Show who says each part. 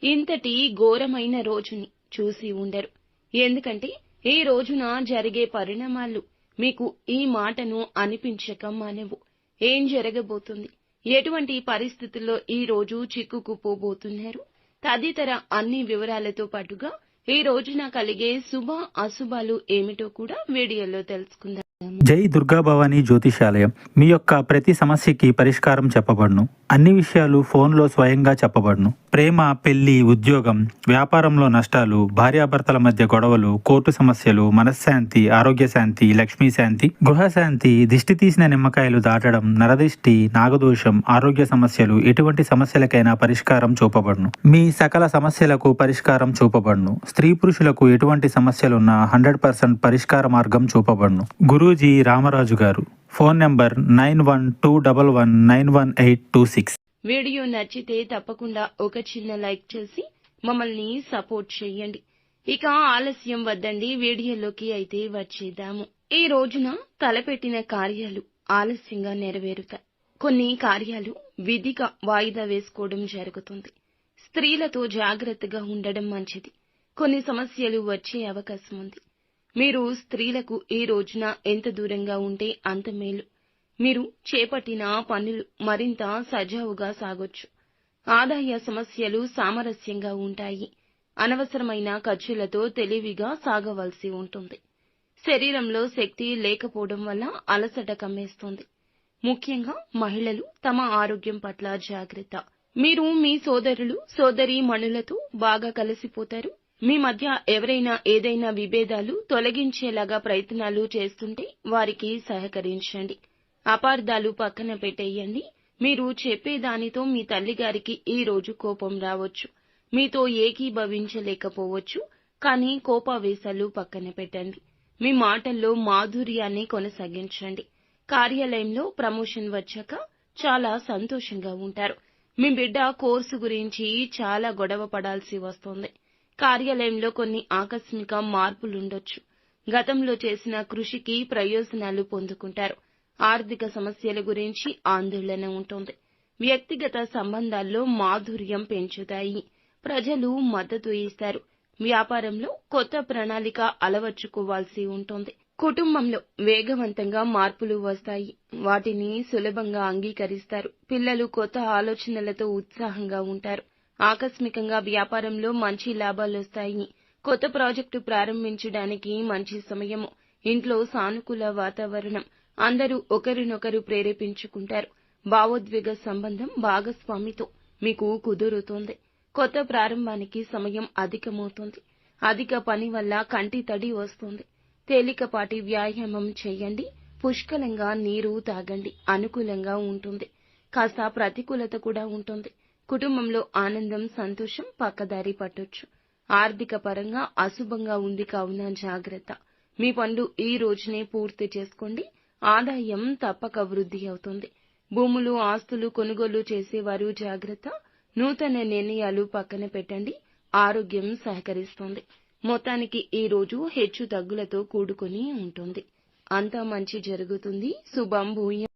Speaker 1: ఇంతటి ఘోరమైన రోజుని చూసి ఉండరు. ఎందుకంటే ఈ రోజున జరిగే పరిణామాలు మీకు ఈ మాటను అనిపించక మానవు. ఏం జరగబోతుంది, ఎటువంటి పరిస్థితుల్లో ఈ రోజు చిక్కుకుపోబోతున్నారు తదితర అన్ని వివరాలతో పాటుగా ఈ రోజున కలిగే శుభ అశుభాలు ఏమిటో కూడా వీడియోలో తెలుసుకుందాం.
Speaker 2: జై దుర్గా భవానీ జ్యోతిషాలయం. మీ యొక్క ప్రతి సమస్యకి పరిష్కారం చెప్పబడును. అన్ని విషయాలు ఫోన్లో స్వయంగా చెప్పబడును. ప్రేమ, పెళ్లి, ఉద్యోగం, వ్యాపారంలో నష్టాలు, భార్యాభర్తల మధ్య గొడవలు, కోర్టు సమస్యలు, మనశ్శాంతి, ఆరోగ్య శాంతి, లక్ష్మీ శాంతి, గృహశాంతి, దిష్టి తీసిన నిమ్మకాయలు దాటడం, నరదిష్టి, నాగదోషం, ఆరోగ్య సమస్యలు, ఎటువంటి సమస్యలకైనా పరిష్కారం చూపబడును. మీ సకల సమస్యలకు పరిష్కారం చూపబడును. స్త్రీ పురుషులకు ఎటువంటి సమస్యలున్నా 100% పరిష్కార మార్గం చూపబడును. గురూజీ రామరాజు గారు. Phone number 9121191826.
Speaker 1: వీడియో నచ్చితే తప్పకుండా ఒక చిన్న లైక్ చేసి మమ్మల్ని సపోర్ట్ చేయండి. ఇక ఆలస్యం వద్దండి, వీడియోలోకి అయితే వచ్చేద్దాము. ఈ రోజున తలపెట్టిన కార్యాలు ఆలస్యంగా నెరవేరుతాయి. కొన్ని కార్యాలు విధిగా వాయిదా వేసుకోవడం జరుగుతుంది. స్త్రీలతో జాగ్రత్తగా ఉండడం మంచిది. కొన్ని సమస్యలు వచ్చే అవకాశం ఉంది. మీరు స్త్రీలకు ఈ రోజున ఎంత దూరంగా ఉంటే అంత మేలు. మీరు చేపట్టిన పనులు మరింత సజావుగా సాగొచ్చు. ఆదాయ సమస్యలు సామరస్యంగా ఉంటాయి. అనవసరమైన ఖర్చులతో తెలివిగా సాగవలసి ఉంటుంది. శరీరంలో శక్తి లేకపోవడం వల్ల అలసట కమ్మేస్తుంది. ముఖ్యంగా మహిళలు తమ ఆరోగ్యం పట్ల జాగ్రత్త. మీరు మీ సోదరులు సోదరీమణులతో బాగా కలిసిపోతారు. మీ మధ్య ఎవరైనా ఏదైనా విభేదాలు తొలగించేలాగా ప్రయత్నాలు చేస్తుంటే వారికి సహకరించండి. అపార్థాలు పక్కన పెట్టేయండి. మీరు చెప్పేదానితో మీ తల్లిగారికి ఈ రోజు కోపం రావచ్చు. మీతో ఏకీభవించలేకపోవచ్చు. కానీ కోపావేశాలు పక్కన పెట్టండి. మీ మాటల్లో మాధుర్యాన్ని కొనసాగించండి. కార్యాలయంలో ప్రమోషన్ వచ్చాక చాలా సంతోషంగా ఉంటారు. మీ బిడ్డ కోర్సు గురించి చాలా గొడవ పడాల్సి వస్తుంది. కార్యాలయంలో కొన్ని ఆకస్మిక మార్పులుండొచ్చు. గతంలో చేసిన కృషికి ప్రయోజనాలు పొందుకుంటారు. ఆర్థిక సమస్యల గురించి ఆందోళన ఉంటుంది. వ్యక్తిగత సంబంధాల్లో మాధుర్యం పెంచుతాయి. ప్రజలు మద్దతు ఇస్తారు. వ్యాపారంలో కొత్త ప్రణాళిక అలవర్చుకోవాల్సి ఉంటుంది. కుటుంబంలో వేగవంతంగా మార్పులు వస్తాయి. వాటిని సులభంగా అంగీకరిస్తారు. పిల్లలు కొత్త ఆలోచనలతో ఉత్సాహంగా ఉంటారు. ఆకస్మికంగా వ్యాపారంలో మంచి లాభాలొస్తాయి. కొత్త ప్రాజెక్టు ప్రారంభించడానికి మంచి సమయము. ఇంట్లో సానుకూల వాతావరణం. అందరూ ఒకరినొకరు ప్రేరేపించుకుంటారు. భావోద్వేగ సంబంధం భాగస్వామితో మీకు కుదురుతుంది. కొత్త ప్రారంభానికి సమయం అధికమవుతుంది. అధిక పని వల్ల కంటి తడి వస్తుంది. తేలికపాటి వ్యాయామం చేయండి. పుష్కలంగా నీరు తాగండి. అనుకూలంగా ఉంటుంది. కాస్త ప్రతికూలత కూడా ఉంటుంది. కుటుంబంలో ఆనందం, సంతోషం పక్కదారి పట్టొచ్చు. ఆర్థిక పరంగా అశుభంగా ఉంది కావున జాగ్రత్త. మీ పనులు ఈ రోజునే పూర్తి చేసుకోండి. ఆదాయం తప్పక వృద్ధి అవుతుంది. భూములు, ఆస్తులు కొనుగోలు చేసేవారు జాగ్రత్త. నూతన నిర్ణయాలు పక్కన పెట్టండి. ఆరోగ్యం సహకరిస్తుంది. మొత్తానికి ఈ రోజు హెచ్చు తగ్గులతో కూడుకొని ఉంటుంది. అంతా మంచి జరుగుతుంది. శుభం భూయ